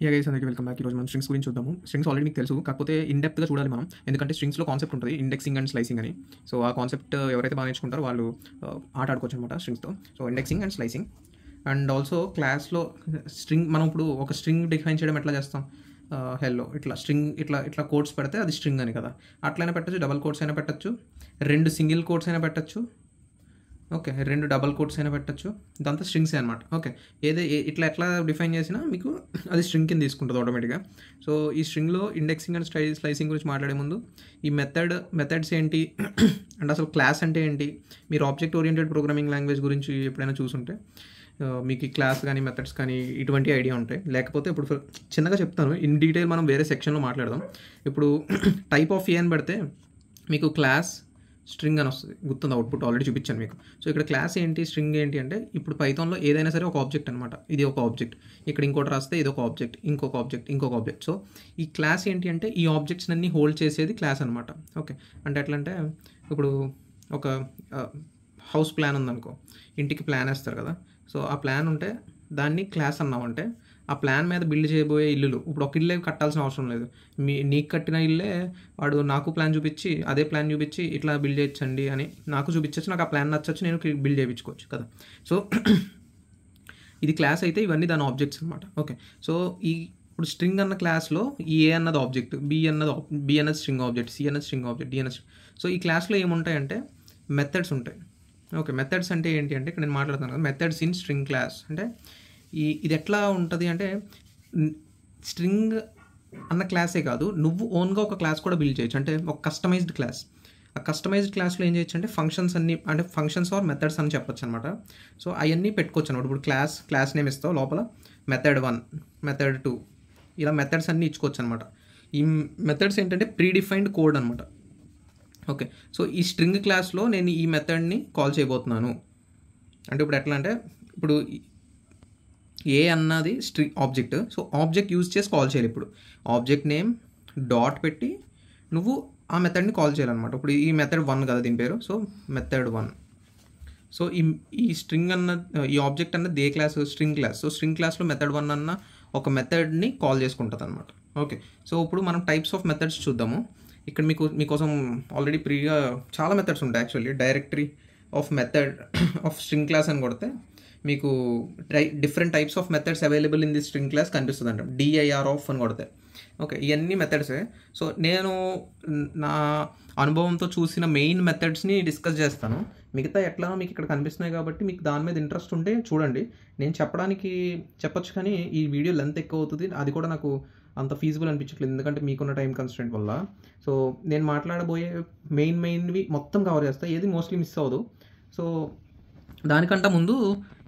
Guys అందరికీ welcome back. ఈరోజు మనం స్ట్రింగ్స్ గురించి చూద్దాము. స్ట్రింగ్స్ ఆల్రెడీ మీకు తెలుసు, కాకపోతే ఇన్ డెప్త్గా చూడాలి మనం, ఎందుకంటే స్ట్రింగ్స్లో కాన్సెప్ట్ ఉంటుంది ఇండెక్సింగ్ అండ్ స్లైసింగ్ అని. సో ఆ కాన్సెప్ట్ ఎవరైతే బాగా నేర్చుకుంటారో వాళ్ళు ఆట ఆడుకోవచ్చు అనమాట స్ట్రింగ్స్తో. So indexing and slicing and also క్లాస్లో స్ట్రింగ్ మనం ఇప్పుడు ఒక స్ట్రింగ్ డిఫైన్ చేయడం ఎట్లా చేస్తాం, హెల్లో ఇట్లా స్ట్రింగ్ ఇట్లా కోడ్స్ పెడితే అది స్ట్రింగ్ అని కదా, అట్లయినా పెట్టచ్చు, డబల్ కోడ్స్ అయినా పెట్టచ్చు, 2 సింగిల్ కోడ్స్ అయినా పెట్టచ్చు, ఓకే 2 డబల్ కోట్స్ అయినా పెట్టచ్చు, ఇదంతా స్ట్రింగ్సే అనమాట. ఓకే ఎట్లా డిఫైన్ చేసినా మీకు అది స్ట్రింగ్ కింద తీసుకుంటుంది ఆటోమేటిక్గా. సో ఈ స్ట్రింగ్లో ఇండెక్సింగ్ అండ్ స్లైసింగ్ గురించి మాట్లాడే ముందు ఈ మెథడ్స్ ఏంటి అండ్ అసలు క్లాస్ అంటే ఏంటి, మీరు ఆబ్జెక్ట్ ఓరియంటెడ్ ప్రోగ్రామింగ్ లాంగ్వేజ్ గురించి ఎప్పుడైనా చూసుంటే మీకు ఈ క్లాస్ కానీ మెథడ్స్ కానీ ఇటువంటి ఐడియా ఉంటాయి. లేకపోతే ఇప్పుడు చిన్నగా చెప్తాను, ఇన్ డీటెయిల్ మనం వేరే సెక్షన్లో మాట్లాడదాం. ఇప్పుడు టైప్ ఆఫ్ ఏ అని పెడితే మీకు క్లాస్ స్ట్రింగ్ అని వస్తుంది, గుర్తుంది, అవుట్పుట్ ఆల్రెడీ చూపించాను మీకు. సో ఇక్కడ క్లాస్ ఏంటి, స్ట్రింగ్ ఏంటి అంటే ఇప్పుడు పైథాన్లో ఏదైనా సరే ఒక ఆబ్జెక్ట్ అనమాట. ఇది ఒక ఆబ్జెక్ట్, ఇక్కడ ఇంకోటి రాస్తే ఇది ఒక ఆబ్జెక్ట్, ఇంకొక ఆబ్జెక్ట్. సో ఈ క్లాస్ ఏంటి అంటే ఈ ఆబ్జెక్ట్స్ అన్ని హోల్డ్ చేసేది క్లాస్ అనమాట. ఓకే అంటే ఎట్లా అంటే ఇప్పుడు ఒక హౌస్ ప్లాన్ ఉందనుకో, ఇంటికి ప్లాన్ వేస్తారు కదా. సో ఆ ప్లాన్ ఉంటే దాన్ని క్లాస్ అన్నామంటే ఆ ప్లాన్ మీద బిల్డ్ చేయబోయే ఇల్లులు, ఇప్పుడు ఒక ఇల్లే కట్టాల్సిన అవసరం లేదు, నీకు కట్టిన ఇల్లే వాడు నాకు ప్లాన్ చూపించి అదే ప్లాన్ చూపించి ఇట్లా బిల్డ్ చేయొచ్చండి అని నాకు చూపించచ్చు, నాకు ఆ ప్లాన్ నచ్చచ్చు, నేను బిల్డ్ చేయించుకోవచ్చు కదా. సో ఇది క్లాస్ అయితే ఇవన్నీ దాని ఆబ్జెక్ట్స్ అనమాట. ఓకే సో ఇప్పుడు స్ట్రింగ్ అన్న క్లాస్లో ఈ ఏ అన్నది ఆబ్జెక్ట్, బి అన్నది స్ట్రింగ్ ఆబ్జెక్ట్, సి అన్నది స్ట్రింగ్ ఆబ్జెక్ట్, డి అన్నది. సో ఈ క్లాస్లో ఏముంటాయంటే మెథడ్స్ ఉంటాయి. ఓకే మెథడ్స్ అంటే ఏంటి అంటే ఇక్కడ నేను మాట్లాడుతాను కదా, మెథడ్స్ ఇన్ స్ట్రింగ్ క్లాస్ అంటే ఇది ఎట్లా ఉంటుంది అంటే స్ట్రింగ్ అన్న క్లాసే కాదు, నువ్వు ఓన్గా ఒక క్లాస్ కూడా బిల్డ్ చేయొచ్చు, అంటే ఒక కస్టమైజ్డ్ క్లాస్. ఆ కస్టమైజ్డ్ క్లాస్లో ఏం చేయొచ్చు అంటే ఫంక్షన్స్ అన్ని, అంటే ఫంక్షన్స్ ఆర్ మెథడ్స్ అని చెప్పొచ్చు అనమాట. సో అవన్నీ పెట్టుకోవచ్చు అనమాట. ఇప్పుడు క్లాస్ నేమ్ ఇస్తావు, లోపల మెథడ్ 1 మెథడ్ 2 ఇలా మెథడ్స్ అన్నీ ఇచ్చుకోవచ్చు అనమాట. ఈ మెథడ్స్ ఏంటంటే ప్రీడిఫైన్డ్ కోడ్ అనమాట. ఓకే సో ఈ స్ట్రింగ్ క్లాస్లో నేను ఈ మెథడ్ని కాల్ చేయబోతున్నాను అంటే ఇప్పుడు ఎట్లా అంటే ఇప్పుడు ఏ అన్నది string object, so object use చేసి కాల్ చేయాలి. ఇప్పుడు ఆబ్జెక్ట్ నేమ్ డాట్ పెట్టి నువ్వు ఆ మెథడ్ని కాల్ చేయాలన్నమాట. ఇప్పుడు ఈ మెథడ్ 1 కదా దీని పేరు, సో మెథడ్ 1. సో ఈ స్ట్రింగ్ ఈ ఆబ్జెక్ట్ అన్నది ఏ class, string class. So string క్లాస్లో మెథడ్ 1 అన్న ఒక మెథడ్ని కాల్ చేసుకుంటుంది అనమాట. ఓకే సో ఇప్పుడు మనం టైప్స్ ఆఫ్ మెథడ్స్ చూద్దాము. ఇక్కడ మీకోసం ఆల్రెడీ ప్రీగా చాలా మెథడ్స్ ఉంటాయి. Actually directory of method of string class అని కొడితే మీకు different types of methods available in the string class కనిపిస్తుంది అంట, DIR ఆఫ్ అని కొడితే. ఓకే ఇవన్నీ మెథడ్సే. సో నేను నా అనుభవంతో చూసిన మెయిన్ మెథడ్స్ని డిస్కస్ చేస్తాను. మిగతా ఎట్లానో మీకు ఇక్కడ కనిపిస్తున్నాయి కాబట్టి మీకు దాని మీద ఇంట్రెస్ట్ ఉంటే చూడండి. నేను చెప్పొచ్చు కానీ ఈ వీడియో లెంత్ ఎక్కువ అవుతుంది, అది కూడా నాకు అంత ఫీజిబుల్ అనిపించట్లేదు ఎందుకంటే మీకున్న టైం కన్స్ట్రెంట్ వల్ల. సో నేను మాట్లాడబోయే మెయిన్వి మొత్తం కవర్ చేస్తాను, ఏది మోస్ట్లీ మిస్ అవ్వదు. సో దానికంటే ముందు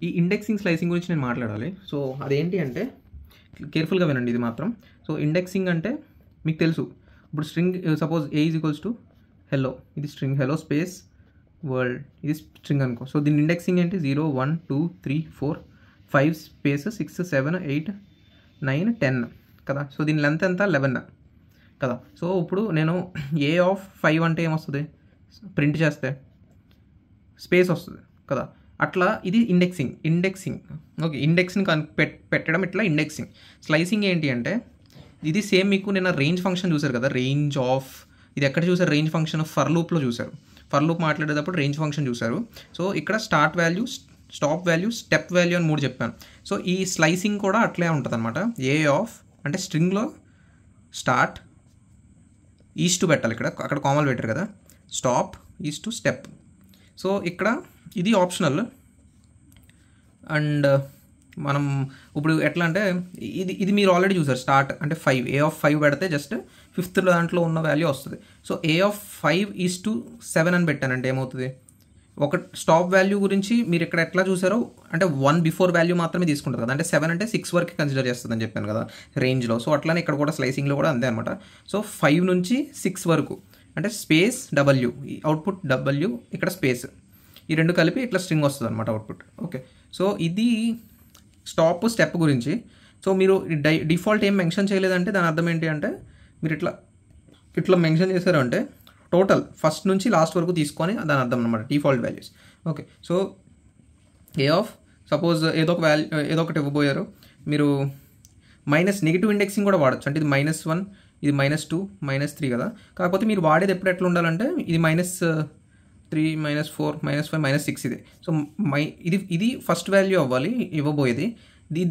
ఈ ఇండెక్సింగ్ స్లైసింగ్ గురించి నేను మాట్లాడాలి. సో అదేంటి అంటే కేర్ఫుల్గా వినండి ఇది మాత్రం. సో ఇండెక్సింగ్ అంటే మీకు తెలుసు, ఇప్పుడు string suppose A is equals to hello, ఇది స్ట్రింగ్ హెల్లో స్పేస్ వరల్డ్, ఇది స్ట్రింగ్ అనుకో. సో దీని ఇండెక్సింగ్ ఏంటి 0 1 2 3 4 5 స్పేస్ 6 7 8 9 10 కదా. సో దీని లెంత్ ఎంత 11 కదా. సో ఇప్పుడు నేను ఏ ఆఫ్ 5 అంటే ఏమొస్తుంది, ప్రింట్ చేస్తే స్పేస్ వస్తుంది కదా. అట్లా ఇది ఇండెక్సింగ్. ఓకే ఇండెక్స్ని పెట్టడం ఇట్లా ఇండెక్సింగ్. స్లైసింగ్ ఏంటి అంటే ఇది సేమ్, మీకు నిన్న రేంజ్ ఫంక్షన్ చూసారు కదా, రేంజ్ ఆఫ్, ఇది ఎక్కడ చూసారు, రేంజ్ ఫంక్షన్ ఫర్ లూప్లో చూసారు. ఫర్ లూప్ మాట్లాడేటప్పుడు రేంజ్ ఫంక్షన్ చూసారు. సో ఇక్కడ start value, stop value, step value అని 3 చెప్పాను. సో ఈ స్లైసింగ్ కూడా అట్లే ఉంటుంది అనమాట. ఏ ఆఫ్ అంటే స్ట్రింగ్లో స్టార్ట్ ఈజ్ టు పెట్టాలి, అక్కడ కామన్ పెట్టారు కదా, stop is to step. So ఇక్కడ ఇది ఆప్షనల్. అండ్ మనం ఇప్పుడు ఎట్లా అంటే ఇది మీరు ఆల్రెడీ చూసారు, స్టార్ట్ అంటే 5, ఏ ఆఫ్ 5 పెడితే జస్ట్ 5th దాంట్లో ఉన్న వాల్యూ వస్తుంది. So A of 5 is to 7 అని పెట్టానంటే ఏమవుతుంది, ఒక స్టాప్ వాల్యూ గురించి మీరు ఇక్కడ ఎట్లా చూసారో అంటే 1 బిఫోర్ వాల్యూ మాత్రమే తీసుకుంటారు కదా, అంటే 7 అంటే 6 వరకు కన్సిడర్ చేస్తుంది అని చెప్పాను కదా రేంజ్లో. సో అట్లానే ఇక్కడ కూడా స్లైసింగ్లో కూడా అంతే అనమాట. సో 5 నుంచి 6 వరకు అంటే స్పేస్ W, అవుట్పుట్ W, ఇక్కడ స్పేస్, ఈ 2 కలిపి ఇట్లా స్ట్రింగ్ వస్తుంది అనమాట అవుట్పుట్. ఓకే సో ఇది స్టాప్ స్టెప్ గురించి. సో మీరు డిఫాల్ట్ ఏం మెన్షన్ చేయలేదంటే దాని అర్థం ఏంటి అంటే మీరు ఇట్లా మెన్షన్ చేశారు అంటే టోటల్ ఫస్ట్ నుంచి లాస్ట్ వరకు తీసుకొని దాని అర్థం అనమాట, default values. Okay so A of suppose ఏదో ఒకటి ఇవ్వబోయారు మీరు, మైనస్ నెగిటివ్ ఇండెక్సింగ్ కూడా వాడచ్చు. అంటే ఇది -1, ఇది -2, -3 కదా. కాకపోతే మీరు వాడేది ఎప్పుడు ఎట్లా ఉండాలంటే ఇది -3, -4, -5, -6 ఇది. సో ఇది ఫస్ట్ వాల్యూ అవ్వాలి ఇవ్వబోయేది.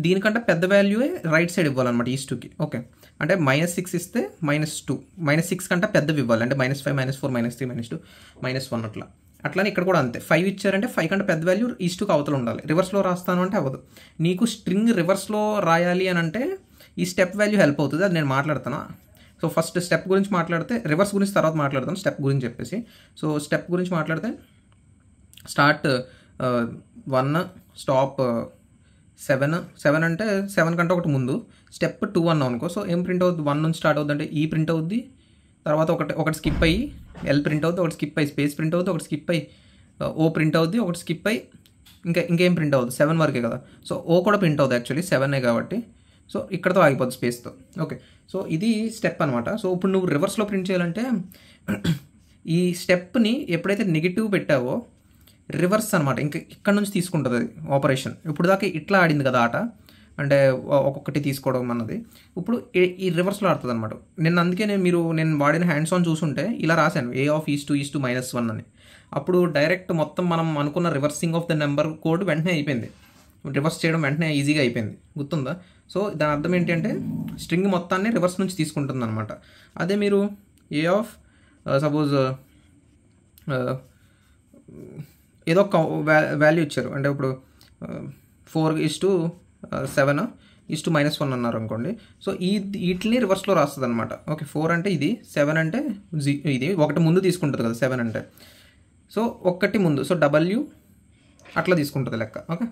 దీనికంటే పెద్ద వాల్యూయే రైట్ సైడ్ ఇవ్వాలన్నమాట ఈస్ట్కి. ఓకే, అంటే -6 ఇస్తే -2, -6 కంటే పెద్దవి ఇవ్వాలి. అంటే -5, -4, -3, -2, -1 అట్లా. అట్లానే ఇక్కడ కూడా అంతే. 5 ఇచ్చారంటే 5 కంటే పెద్ద వాల్యూ ఈస్ట్కి అవతల ఉండాలి. రివర్స్లో రాస్తాను అంటే అవ్వదు. నీకు స్ట్రింగ్ రివర్స్లో రాయాలి అని అంటే ఈ స్టెప్ వాల్యూ హెల్ప్ అవుతుంది. అది నేను మాట్లాడుతాను. సో ఫస్ట్ స్టెప్ గురించి మాట్లాడితే, రివర్స్ గురించి తర్వాత మాట్లాడతాను, స్టెప్ గురించి చెప్పేసి. సో స్టెప్ గురించి మాట్లాడితే స్టార్ట్ 1, స్టాప్ 7 అంటే 7 కంటే ఒకటి ముందు స్టెప్ 2 అన్నాం అనుకో. సో ఏం ప్రింట్ అవుద్ది, 1 నుంచి స్టార్ట్ అవుద్ది అంటే ఈ ప్రింట్ అవుద్ది. తర్వాత ఒకటి స్కిప్ అయ్యి ఎల్ ప్రింట్ అవుద్ది, ఒకటి స్కిప్ అయ్యి స్పేస్ ప్రింట్ అవుద్ది, ఒకటి స్కిప్ అయ్యి ఓ ప్రింట్ అవుద్ది, ఒకటి స్కిప్ అయ్యి ఇంకేం ప్రింట్ అవుద్ది, 7 వరకే కదా. సో ఓ కూడా ప్రింట్ అవుతుంది యాక్చువల్లీ 7 కాబట్టి. సో ఇక్కడతో ఆగిపోద్ది స్పేస్తో. ఓకే, సో ఇది స్టెప్ అనమాట. సో ఇప్పుడు నువ్వు రివర్స్లో ప్రింట్ చేయాలంటే ఈ స్టెప్ని ఎప్పుడైతే నెగిటివ్ పెట్టావో రివర్స్ అనమాట, ఇంకా ఇక్కడ నుంచి తీసుకుంటుంది అది ఆపరేషన్. ఇప్పుడు దాకా ఇట్లా ఆడింది కదా ఆట, అంటే ఒక్కొక్కటి తీసుకోవడం అన్నది. ఇప్పుడు ఈ రివర్స్లో ఆడుతుంది అనమాట. అందుకే నేను వాడిన హ్యాండ్స్ ఆన్ చూసుంటే ఇలా రాశాను A of ఈస్ టు -1 అని. అప్పుడు డైరెక్ట్ మొత్తం మనం అనుకున్న reversing of the number code వెంటనే అయిపోయింది. రివర్స్ చేయడం వెంటనే ఈజీగా అయిపోయింది, గుర్తుందా? సో దాని అర్థం ఏంటి అంటే స్ట్రింగ్ మొత్తాన్ని రివర్స్ నుంచి తీసుకుంటుంది అనమాట. అదే మీరు A of సపోజ్ ఏదో ఒక వాల్యూ ఇచ్చారు, అంటే ఇప్పుడు 4:7 -1 అన్నారు అనుకోండి. సో వీటిని రివర్స్లో రాస్తుంది అనమాట. ఓకే, 4 అంటే ఇది, 7 అంటే ఇది ఒకటి ముందు తీసుకుంటుంది కదా 7 అంటే. సో ఒక్కటి ముందు, సో W అట్లా తీసుకుంటుంది లెక్క. ఓకే,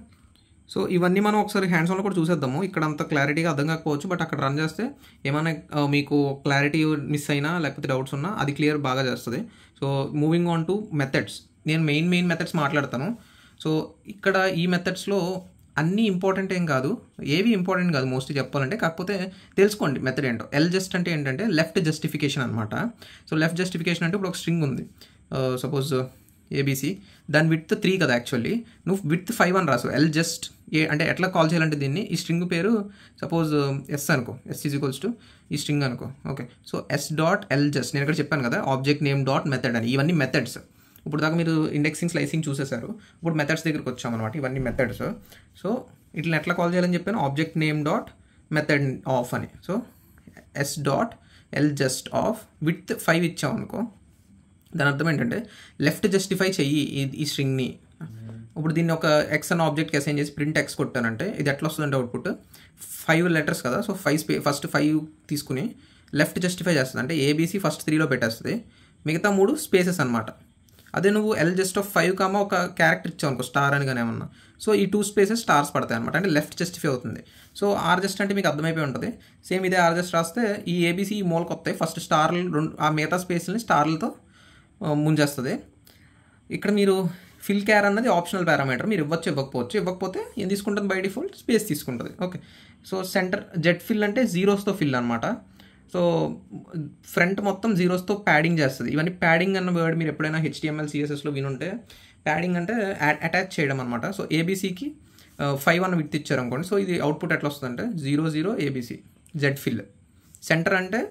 సో ఇవన్నీ మనం ఒకసారి హ్యాండ్స్ ఆన్లో కూడా చూసేద్దాము. ఇక్కడ అంత క్లారిటీగా అర్థం కాకపోవచ్చు, బట్ అక్కడ రన్ చేస్తే ఏమైనా మీకు క్లారిటీ మిస్ అయినా లేకపోతే డౌట్స్ ఉన్నా అది క్లియర్ బాగా చేస్తుంది. So moving on to methods, నేను మెయిన్ మెథడ్స్ మాట్లాడతాను. సో ఇక్కడ ఈ మెథడ్స్లో అన్నీ ఇంపార్టెంట్ ఏం కాదు, ఏవి ఇంపార్టెంట్ కాదు మోస్ట్లీ చెప్పాలంటే. కాకపోతే తెలుసుకోండి మెథడ్ ఏంటో. జస్ట్ అంటే ఏంటంటే లెఫ్ట్ జస్టిఫికేషన్ అనమాట. సో లెఫ్ట్ జస్టిఫికేషన్ అంటే ఇప్పుడు ఒక స్ట్రింగ్ ఉంది, సపోజ్ ABC, దాని విడ్త్ 3 కదా యాక్చువల్లీ. నువ్వు విడ్త్ 5 అని రాసు. జస్ట్ అంటే ఎట్లా కాల్ చేయాలంటే దీన్ని, ఈ స్ట్రింగ్ పేరు సపోజ్ S అనుకో, S = ఈ స్ట్రింగ్ అనుకో. ఓకే, సో S.ljust నేను ఇక్కడ చెప్పాను కదా ఆబ్జెక్ట్ నేమ్ డాట్ మెథడ్ అని. ఇవన్నీ మెథడ్స్. ఇప్పుడు దాకా మీరు ఇండెక్సింగ్ స్లైసింగ్ చూసేశారు, ఇప్పుడు మెథడ్స్ దగ్గరికి వచ్చామన్నమాట. ఇవన్నీ మెథడ్స్. సో ఇట్లా ఎట్లా కాల్ చేయాలని చెప్పాను, object name dot method of అని. సో S.ljust ఆఫ్ విడ్త్ 5 ఇచ్చాం అనుకో. దాని అర్థం ఏంటంటే లెఫ్ట్ జస్టిఫై చెయ్యి ఈ స్ట్రింగ్ని. ఇప్పుడు దీన్ని ఒక ఎక్స్ అన్న ఆబ్జెక్ట్కి అసైన్ చేసి ప్రింట్ ఎక్స్ కొట్టానంటే ఇది ఎట్లా వస్తుందంటే అవుట్పుట్ 5 లెటర్స్ కదా. సో ఫస్ట్ 5 తీసుకుని లెఫ్ట్ జస్టిఫై చేస్తుంది, అంటే ABC ఫస్ట్ 3లో పెట్టేస్తుంది, మిగతా 3 స్పేసెస్ అనమాట. అదే నువ్వు L_5, ఒక క్యారెక్టర్ ఇచ్చావు అనుకో, స్టార్ అని కానీ ఏమన్నా, సో ఈ 2 స్పేసెస్ స్టార్స్ పడతాయి అనమాట, అంటే లెఫ్ట్ జస్టిఫై అవుతుంది. సో R_just అంటే మీకు అర్థమైపోయి ఉంటుంది. సేమ్ ఇదే R_just రాస్తే ఈ ABC ఈ మూలకి వస్తాయి, ఫస్ట్ స్టార్లు ఆ మిగతా స్పేస్ని స్టార్లతో ముంచేస్తుంది. ఇక్కడ మీరు ఫిల్ క్యార్ అన్నది ఆప్షనల్ పారామీటర్, మీరు ఇవ్వకపోతే ఏం తీసుకుంటుంది, బై డిఫాల్ట్ స్పేస్ తీసుకుంటుంది. Okay, so centre Z fill అంటే జీరోస్తో ఫిల్ అనమాట. సో ఫ్రంట్ మొత్తం జీరోస్తో ప్యాడింగ్ చేస్తుంది. ఇవన్నీ ప్యాడింగ్ అన్న వర్డ్ మీరు ఎప్పుడైనా HTML CSSలో వినుంటే, ప్యాడింగ్ అంటే అటాచ్ చేయడం అనమాట. సో ABCకి 5 అన్న విడ్త్ ఇచ్చారు అనుకోండి. సో ఇది అవుట్పుట్ ఎట్లా వస్తుందంటే 0 ABC జెడ్ ఫిల్. సెంటర్ అంటే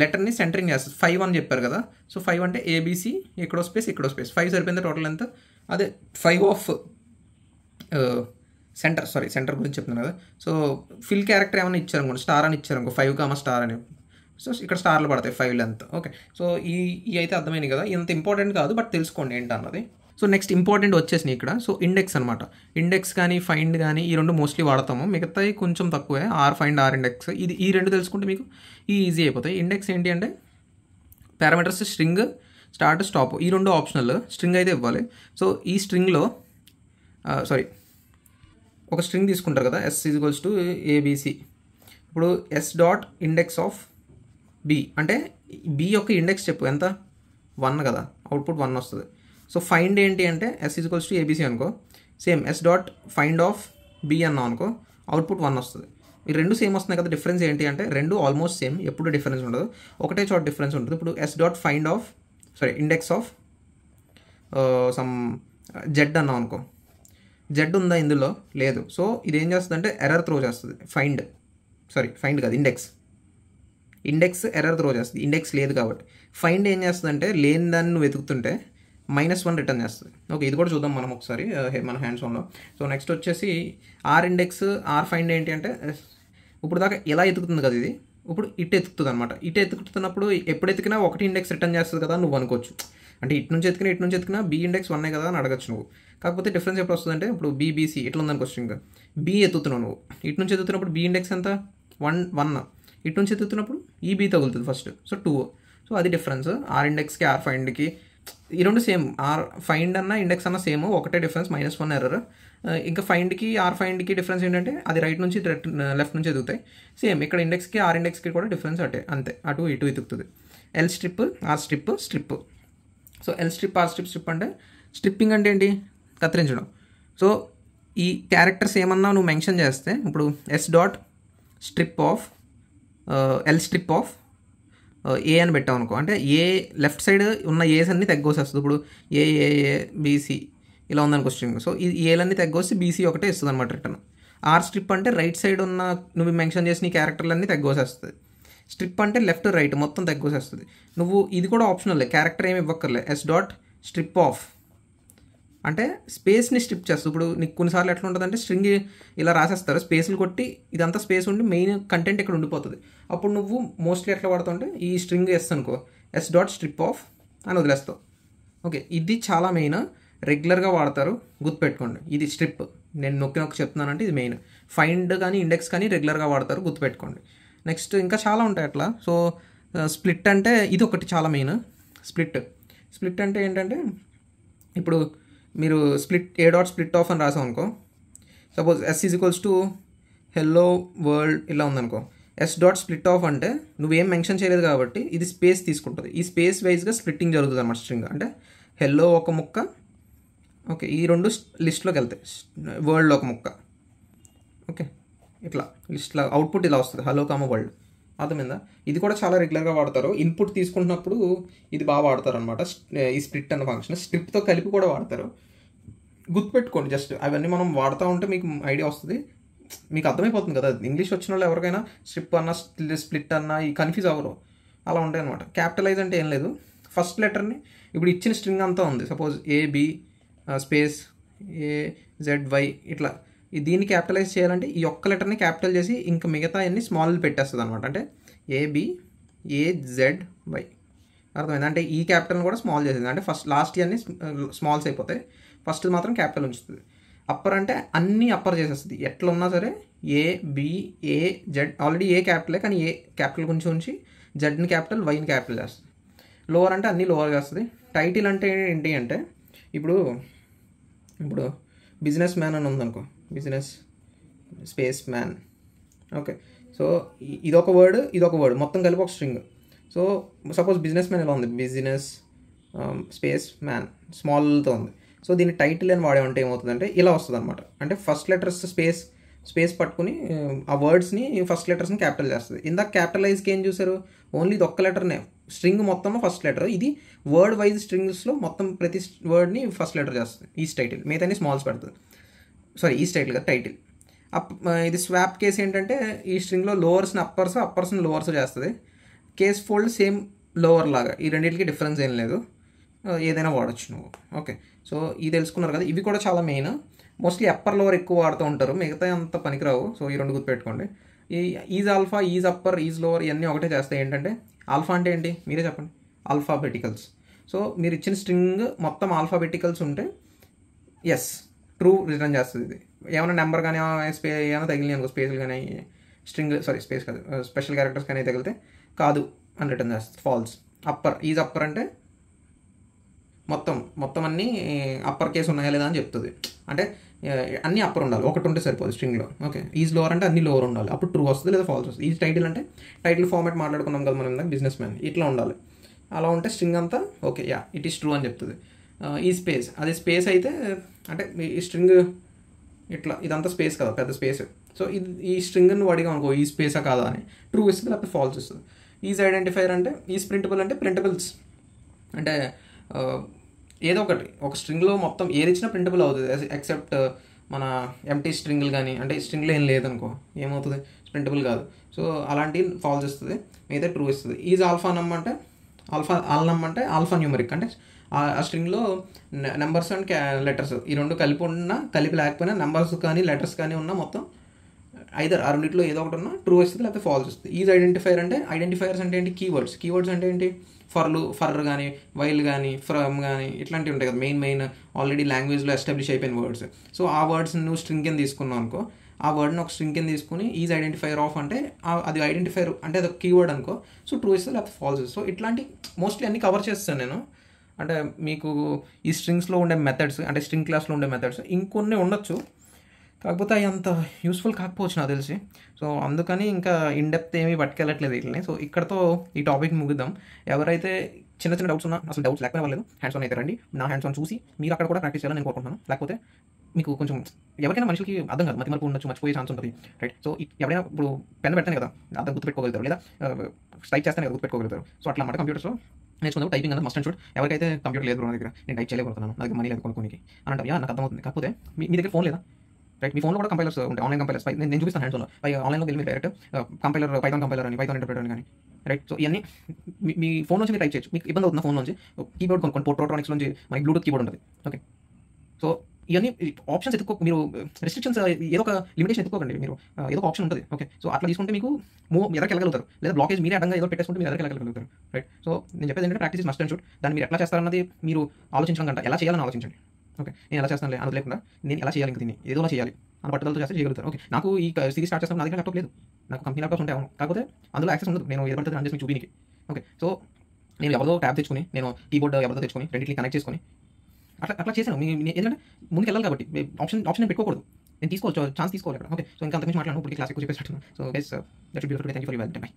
లెటర్ని సెంటరింగ్ చేస్తుంది. 5 అని చెప్పారు కదా, సో 5 అంటే ABC, ఎక్కడో స్పేస్ 5 సరిపోయింది టోటల్ ఎంత, అదే 5 ఆఫ్ సెంటర్ గురించి చెప్తున్నాను కదా. సో ఫిల్ క్యారెక్టర్ ఏమైనా ఇచ్చారు అనుకోండి, స్టార్ అని ఇచ్చారు అనుకో, 5, స్టార్ అని. సో ఇక్కడ స్టార్లు పడతాయి 5 లెంత్. ఓకే, సో ఈ అయితే అర్థమైంది కదా, ఇంత ఇంపార్టెంట్ కాదు బట్ తెలుసుకోండి ఏంటన్నది. సో నెక్స్ట్ ఇంపార్టెంట్ వచ్చేసినాయి ఇక్కడ. సో ఇండెక్స్ అనమాట. ఇండెక్స్ కానీ ఫైండ్ కానీ ఈ రెండు మోస్ట్లీ వాడతాము, మిగతాయి కొంచెం తక్కువే. ఫైండ్, ఇండెక్స్, ఈ రెండు తెలుసుకుంటే మీకు ఈజీ అయిపోతాయి. ఇండెక్స్ ఏంటి అంటే పారామీటర్స్ స్ట్రింగ్, స్టార్ట్, స్టాప్, ఈ రెండు ఆప్షనల్. స్ట్రింగ్ అయితే ఇవ్వాలి. సో ఈ స్ట్రింగ్లో ఒక స్ట్రింగ్ తీసుకుంటారు కదా, S=ABC. ఇప్పుడు S.index of B అంటే B యొక్క ఇండెక్స్ చెప్పు ఎంత, 1 కదా, అవుట్పుట్ 1 వస్తుంది. సో ఫైండ్ ఏంటి అంటే S=ABC అనుకో, సేమ్ S.find of B అన్నాం అనుకో, అవుట్పుట్ 1 వస్తుంది. ఈ రెండు సేమ్ వస్తున్నాయి కదా. డిఫరెన్స్ ఏంటి అంటే రెండు ఆల్మోస్ట్ సేమ్, ఎప్పుడు డిఫరెన్స్ ఉండదు, ఒకటే చోట డిఫరెన్స్ ఉంటుంది. ఇప్పుడు S.find of index of some Z అన్నాం అనుకో, జెడ్ ఉందా ఇందులో, లేదు. సో ఇది ఏం చేస్తుంది అంటే ఎర్రర్ త్రో చేస్తుంది, ఫైండ్ ఫైండ్ కాదు, ఇండెక్స్ ఎర్రర్ త్రో చేస్తుంది, ఇండెక్స్ లేదు కాబట్టి. ఫైండ్ ఏం చేస్తుందంటే లేని దాన్ని నువ్వు వెతుకుతుంటే -1 రిటర్న్ చేస్తుంది. ఓకే, ఇది కూడా చూద్దాం మనం ఒకసారి మన హ్యాండ్స్ ఆన్లో. సో నెక్స్ట్ వచ్చేసి ఆర్ ఫైండ్ ఏంటి అంటే ఇప్పుడు దాకా ఎలా ఎతుకుతుంది కదా ఇది, ఇప్పుడు ఇటు ఎతుకుతుంది అనమాట. ఇటు ఎతుకుతున్నప్పుడు ఎప్పుడు ఎతికినా ఒకటి ఇండెక్స్ రిటర్న్ చేస్తుంది కదా నువ్వు అనుకోవచ్చు. అంటే ఇటు నుంచి ఎతికినా బి ఇండెక్స్ 1 కదా అని అడగచ్చు నువ్వు. కాకపోతే డిఫరెన్స్ ఎప్పుడు వస్తుందంటే ఇప్పుడు బీబీసీ ఇట్లా ఉందనుకో స్ట్రింగ్, బి ఎత్తుతున్నావు నువ్వు, ఇటు నుంచి ఎత్తుతున్నప్పుడు బి ఇండెక్స్ ఎంత 1, ఇటు నుంచి ఎత్తుతున్నప్పుడు ఈ బి తగులుతుంది ఫస్ట్, సో 2. సో అది డిఫరెన్స్ ఆర్ ఇండెక్స్కి ఆర్ ఫైండ్కి. ఈ రెండు సేమ్, ఆర్ ఫైండ్ అన్న ఇండెక్స్ అన్న సేమ్, ఒకటే డిఫరెన్స్ -1 ఎర్రర్. ఇంకా ఫైండ్కి ఆర్ ఫైండ్కి డిఫరెన్స్ ఏంటంటే అది రైట్ నుంచి లెఫ్ట్ నుంచి ఎదుగుతాయి. సేమ్ ఇక్కడ ఇండెక్స్కి ఆర్ ఇండెక్స్కి కూడా డిఫరెన్స్ అంతే, అటు ఇటు ఎతుకుతుంది. L strip, R strip. So L strip, R strip అంటే స్ట్రిప్పింగ్ అంటే ఏంటి, కత్తిరించడం. సో ఈ క్యారెక్టర్స్ ఏమన్నా నువ్వు మెన్షన్ చేస్తే ఇప్పుడు S.strip of L strip of A అని పెట్టావు అనుకో, అంటే ఏ లెఫ్ట్ సైడ్ ఉన్న ఏస్ అన్ని తగ్గోసేస్తుంది. ఇప్పుడు ఏబిసి ఇలా ఉందనుకో స్ట్రింగ్, సో ఈ ఏలన్నీ తగ్గోసి బీసీ ఒకటే ఇస్తుంది అనమాట రిటర్న్. ఆర్ స్ట్రిప్ అంటే రైట్ సైడ్ ఉన్న నువ్వు మెన్షన్ చేసిన ఈ క్యారెక్టర్లన్నీ తగ్గోసేస్తుంది. స్ట్రిప్ అంటే లెఫ్ట్ రైట్ మొత్తం తగ్గోసేస్తుంది. నువ్వు ఇది కూడా ఆప్షనల్, క్యారెక్టర్ ఏమి ఇవ్వక్కర్లే. S.strip ఆఫ్ అంటే స్పేస్ని స్ట్రిప్ చేస్తుంది. ఇప్పుడు నీకు కొన్నిసార్లు ఎట్లా ఉంటుంది అంటే స్ట్రింగ్ ఇలా రాసేస్తారు, స్పేస్లు కొట్టి ఇదంతా స్పేస్ ఉండి మెయిన్ కంటెంట్ ఇక్కడ ఉండిపోతుంది. అప్పుడు నువ్వు మోస్ట్లీ ఎట్లా వాడుతావు అంటే ఈ స్ట్రింగ్ ఎస్ అనుకో, S.strip ఆఫ్ అని వదిలేస్తావు. ఓకే, ఇది చాలా మెయిన్, రెగ్యులర్గా వాడతారు, గుర్తుపెట్టుకోండి. ఇది స్ట్రిప్, నేను నొక్కి చెప్తున్నానంటే ఇది మెయిన్. ఫైండ్ కానీ ఇండెక్స్ కానీ రెగ్యులర్గా వాడతారు, గుర్తుపెట్టుకోండి. నెక్స్ట్ ఇంకా చాలా ఉంటాయి అట్లా. సో స్ప్లిట్ అంటే ఇది ఒకటి చాలా మెయిన్. స్ప్లిట్ అంటే ఏంటంటే ఇప్పుడు మీరు A.split off అని రాసాం అనుకో, సపోజ్ S = hello world ఇలా ఉందనుకో, S.split off అంటే నువ్వేం మెన్షన్ చేయలేదు కాబట్టి ఇది స్పేస్ తీసుకుంటుంది. ఈ స్పేస్ వైజ్గా స్ప్లిట్టింగ్ జరుగుతుంది అన్నమాట స్ట్రింగ్. అంటే హెల్లో ఒక ముక్క, ఓకే, ఈ రెండు లిస్ట్లోకి వెళ్తాయి, వరల్డ్ ఒక ముక్క. ఓకే, ఇట్లా లిస్ట్లో అవుట్పుట్ ఇలా వస్తుంది, హలో వరల్డ్. అర్థమైందా? ఇది కూడా చాలా రెగ్యులర్గా వాడతారు. ఇన్పుట్ తీసుకుంటున్నప్పుడు ఇది బాగా వాడతారు అనమాట, ఈ స్ప్లిట్ అన్న ఫంక్షన్. స్ట్రిప్తో కలిపి కూడా వాడతారు, గుర్తుపెట్టుకోండి. జస్ట్ అవన్నీ మనం వాడుతూ ఉంటే మీకు ఐడియా వస్తుంది, మీకు అర్థమైపోతుంది కదా. ఇంగ్లీష్ వచ్చిన వాళ్ళు ఎవరికైనా స్ట్రిప్ అన్న స్ప్లిట్ అన్న ఈ కన్ఫ్యూజ్ అవ్వరు, అలా ఉంటాయి అనమాట. క్యాపిటలైజ్ అంటే ఏం లేదు, ఫస్ట్ లెటర్ని ఇప్పుడు ఇచ్చిన స్ట్రింగ్ అంతా ఉంది, సపోజ్ AB స్పేస్ AZY ఇట్లా, దీన్ని క్యాపిటలైజ్ చేయాలంటే ఈ ఒక్క లెటర్ని క్యాపిటల్ చేసి ఇంకా మిగతా అన్ని స్మాల్ పెట్టేస్తుంది అనమాట. అంటే ABAZY అర్థమైంది. అంటే ఈ క్యాపిటల్ని కూడా స్మాల్ చేసేది, అంటే ఫస్ట్ లాస్ట్ అన్ని స్మాల్స్ అయిపోతాయి, ఫస్ట్ మాత్రం క్యాపిటల్ ఉంచుతుంది. అప్పర్ అంటే అన్నీ అప్పర్ చేసేస్తుంది, ఎట్లా ఉన్నా సరే ABAZ. ఆల్రెడీ ఏ క్యాపిటలే కానీ ఏ క్యాపిటల్ కొంచెం ఉంచి జెడ్ని క్యాపిటల్, వైని క్యాపిటల్ చేస్తుంది. లోవర్ అంటే అన్నీ లోవర్ చేస్తుంది. టైటిల్ అంటే ఏంటి అంటే ఇప్పుడు బిజినెస్ మ్యాన్ అని ఉందనుకో, business space man. Okay, so ఇదొక వర్డ్ మొత్తం కలిపి ఒక string. So suppose business man ఎలా ఉంది, బిజినెస్ స్పేస్ మ్యాన్ స్మాల్తో ఉంది. సో దీన్ని టైటిల్ అని వాడేమంటే ఏమవుతుందంటే ఇలా వస్తుంది అనమాట. అంటే ఫస్ట్ లెటర్స్ స్పేస్ పట్టుకుని ఆ వర్డ్స్ని ఫస్ట్ లెటర్స్ని క్యాపిటల్ చేస్తుంది. ఇందాక క్యాపిటలైజ్కి ఏం చూసారు, ఓన్లీ ఇది ఒక్క లెటర్నే, స్ట్రింగ్ మొత్తం ఫస్ట్ లెటర్. ఇది వర్డ్ వైజ్ స్ట్రింగ్స్లో మొత్తం ప్రతి వర్డ్ని ఫస్ట్ లెటర్ చేస్తుంది. ఈ టైటిల్ మిగతాని స్మాల్స్ పెడుతుంది. ఈ టైటిల్ కదా టైటిల్. ఇది స్వాప్ కేస్ ఏంటంటే ఈ స్ట్రింగ్లో లోవర్స్ని అప్పర్స్ని లోవర్స్ చేస్తుంది. కేస్ ఫోల్డ్ సేమ్ లోవర్ లాగా, ఈ రెండింటికి డిఫరెన్స్ ఏం లేదు, ఏదైనా వాడచ్చు నువ్వు. ఓకే, సో ఇది తెలుసుకున్నారు కదా. ఇవి కూడా చాలా మెయిన్, మోస్ట్లీ అప్పర్ లోవర్ ఎక్కువ వాడుతూ ఉంటారు, మిగతా అంత పనికిరావు. సో ఈ రెండు గుర్తుపెట్టుకోండి. ఈ is alpha, is upper, is lower ఇవన్నీ ఒకటే చేస్తాయి. ఏంటంటే ఆల్ఫా అంటే ఏంటి మీరే చెప్పండి, ఆల్ఫాబెటికల్స్. సో మీరు ఇచ్చిన స్ట్రింగ్ మొత్తం ఆల్ఫాబెటికల్స్ ఉంటే ఎస్ ట్రూ రిటర్న్ చేస్తుంది. ఇది ఏమైనా నెంబర్ కానీ ఏమైనా తగిలినాయి అనుకో, స్పేస్లు కానీ స్పేస్ కాదు స్పెషల్ క్యారెక్టర్స్ కానీ తగిలితే కాదు అని రిటర్న్ చేస్తుంది, ఫాల్స్. ఈజ్ అప్పర్ అంటే మొత్తం అన్నీ అప్పర్ కేసు ఉన్నాయా లేదా అని చెప్తుంది. అంటే అన్నీ అప్పర్ ఉండాలి, ఒకటి ఉంటే సరిపోదు స్ట్రింగ్లో. ఓకే, ఈజ్ లోవర్ అంటే అన్ని లోవర్ ఉండాలి, అప్పుడు ట్రూ వస్తుంది లేదా ఫాల్స్ వస్తుంది. ఈ టైటిల్ అంటే టైటిల్ ఫార్మాట్ మాట్లాడుకున్నాం కదా మనం, బిజినెస్ మ్యాన్ ఇట్లా ఉండాలి. అలా ఉంటే స్ట్రింగ్ అంతా ఓకే ఇట్ ఈస్ ట్రూ అని చెప్తుంది. ఈ స్పేస్, అది స్పేస్ అయితే అంటే ఈ స్ట్రింగ్ ఇట్లా ఇదంతా స్పేస్ కదా, పెద్ద స్పేస్. సో ఈ స్ట్రింగ్ని వాడిగా అనుకో, ఈ స్పేసా కాదా అని ట్రూ ఇస్తుంది లేకపోతే ఫాల్స్ ఇస్తుంది. ఈజ్ ఐడెంటిఫైర్ అంటే ఈజ్ ప్రింటబుల్ అంటే ప్రింటబుల్స్ అంటే ఏదో ఒక స్ట్రింగ్లో మొత్తం ఏది ఇచ్చినా ప్రింటబుల్ అవుతుంది, ఎక్సెప్ట్ మన ఎంటీ స్ట్రింగ్లు కానీ, అంటే స్ట్రింగ్లో ఏం లేదనుకో ఏమవుతుంది, ప్రింటబుల్ కాదు. సో అలాంటి ఫాల్స్ ఇస్తుంది, మీద ట్రూ ఇస్తుంది. ఈజ్ ఆల్ఫా నమ్ అంటే ఆల్ నమ్ అంటే ఆల్ఫా న్యూమరిక్ అంటే ఆ స్ట్రింగ్లో నెంబర్స్ అండ్ లెటర్స్ ఈ రెండు కలిపి లేకపోయినా నెంబర్స్ కానీ లెటర్స్ కానీ ఉన్న మొత్తం ఐదర్ ఆ రెండిట్లో ఏదో ఒకటి ఉన్నా ట్రూ వస్తుంది, లేకపోతే ఫాల్స్ వస్తుంది. ఈజ్ ఐడెంటిఫైర్ అంటే ఐడెంటిఫైర్స్ అంటే ఏంటి? కీవర్డ్స్ అంటే ఏంటి? ఫర్ కానీ వైల్ కానీ ఫ్రమ్ కానీ ఇట్లాంటివి ఉంటాయి కదా, మెయిన్ ఆల్రెడీ లాంగ్వేజ్లో ఎస్టాబ్లిష్ అయిపోయిన వర్డ్స్. సో ఆ వర్డ్స్ నువ్వు స్ట్రింగ్ కింద తీసుకున్నావు అనుకో, ఆ వర్డ్ని ఒక స్ట్రింగ్ కింద తీసుకుని ఈజ్ ఐడెంటిఫైర్ ఆఫ్ అంటే అది ఐడెంటిఫైర్ అంటే అది కీవర్డ్ అనుకో, సో ట్రూ ఇస్తుంది లేకపోతే ఫాల్స్. సో ఇట్లాంటి మోస్ట్లీ అన్ని కవర్ చేస్తాను నేను. అంటే మీకు ఈ స్ట్రింగ్స్లో ఉండే మెథడ్స్ అంటే స్ట్రింగ్ క్లాస్లో ఉండే మెథడ్స్ ఇంకొన్ని ఉండొచ్చు, కాకపోతే అవి అంత యూస్ఫుల్ కాకపోవచ్చు నాకు తెలిసి. సో అందుకని ఇంకా ఇన్డెప్త్ ఏమీ పట్టుకెళ్ళట్లేదు వీటిని. సో ఇక్కడతో ఈ టాపిక్ ముగిద్దాం. ఎవరైతే చిన్న డౌట్స్ ఉన్నా, అసలు డౌట్స్ లేకపోయినా వాళ్ళలేదు, హ్యాండ్స్ ఆన్ అయితే రండి. నా హ్యాండ్స్ ఆన్ చూసి మీరు అక్కడ కూడా ప్రాక్టీస్ చేయాలని నేను కోరుకుంటున్నాను. లేకపోతే మీకు కొంచెం ఎవరికైనా మనుషులకి అర్థం కాదు, మతిమరుపు ఉండొచ్చు, మర్చిపోయే ఛాన్స్ ఉంటుంది, రైట్? సో ఎవరైనా ఇప్పుడు పెన్ పెడతానే కదా అర్థం గుర్తుపెట్టుకోగలుగుతారు, లేదా స్ట్రైక్ చేస్తానే కదా గుర్తుపెట్టుకోగలుగుతారు. సో అట్లా మాట కంప్యూటర్స్లో నేర్చుకున్నప్పుడు టైపింగ్ అనేది మస్ట్ అండ్ షుడ్. ఎవరికైతే కంప్యూటర్ లేదు నా దగ్గర, నేను టైప్ చేయలేకపోతున్నాను, నా దగ్గర మనీ లేదు కొనుక్కోనికి అని అంటారు, నాకు అర్థమవుతుంది. కాకపోతే మీ దగ్గర ఫోన్ లేదా, రైట్? మీ ఫోన్లో కూడా కంపైలర్స్ ఉంటాయి, ఆన్లైన్ కంపైలర్స్. నేను చూపిస్తాను హ్యాండ్స్లో, ఆన్లైన్లో వెళ్ళి మీరు డైరెక్ట్ కంపైలర్, పైథాన్ కంపైలర్ అని, పైథాన్ ఇంటర్ప్రెటర్ అని కానీ, రైట్? సో ఇవన్నీ మీ ఫోన్ నుంచి మీరు టైప్ చేయొచ్చు. మీకు ఇబ్బంది అవుతుంది ఫోన్ నుంచి, కీబోర్డ్ కొనుక్కోండి, ప్రోట్రానిక్స్ నుంచి మనకి బ్లూటూత్ కీబోర్డ్ ఉంటుంది, ఓకే? సో ఇవన్నీ ఆప్షన్స్ మీరు రెస్ట్రిక్షన్స్ ఏదో ఒక లిమిటేషన్ ఎత్తుకోకండి, మీరు ఏదో ఒక ఆప్షన్ ఉంటుంది, ఓకే? సో అట్లా తీసుకుంటే మీకు ఎదరికి వెళ్ళగలుగుతారు, లేదా బ్లాకేజ్ మీరే అడ్డంగా ఏదో పెట్టేసుకుంటే మీరు ఎదరికి వెళ్ళగలుగుతారు, రైట్? సో నేను చెప్పేది ఏంటంటే ప్రాక్టీస్ మస్ట్ అండ్ షుడ్. దాన్ని మీరు ఎట్లా చేస్తారన్నది మీరు ఆలోచించడం కంటే ఎలా చేయాలని ఆలోచించండి, ఓకే? నేను ఎలా చేస్తాను అది లేకుండా నేను ఎలా చేయాలి, ఇంకా దీన్ని ఏదోలా చేయాలి అని పట్టుదలతో చేస్తే చేయగలుగుతారు, ఓకే? నాకు ఈ సిరీస్ స్టార్ట్ చేస్తాను, నా దగ్గర ల్యాప్టాప్ లేదు, నాకు కంపెనీ ల్యాప్టాప్స్ ఉంటాయి, అవును, కాకపోతే అందులో యాక్సెస్ ఉండదు, నేను ఏదో పడుతుంది రన్ చేసి చూపినికి, ఓకే? సో నేను ఎవరిదో ట్యాబ్ తెచ్చుకుని, నేను కీబోర్డ్ ఎవరిదో తెచ్చుకుని రెండింటిని కనెక్ట్ చేసుకుని అట్లా చేశాను. ఎందుకంటే ముందుకు వెళ్ళాలి కాబట్టి ఆప్షన్ నేను పెట్టుకోకూడదు, నేను తీసుకోవచ్చు, ఛాన్స్ తీసుకోవాలి అక్కడ, ఓకే? సో ఇంకా అంతకుమించి మాట్లాడను, ఇప్పుడు క్లాస్ ఎక్కువ చెప్పేసి. So guys that should be all. Thank you for your time. By.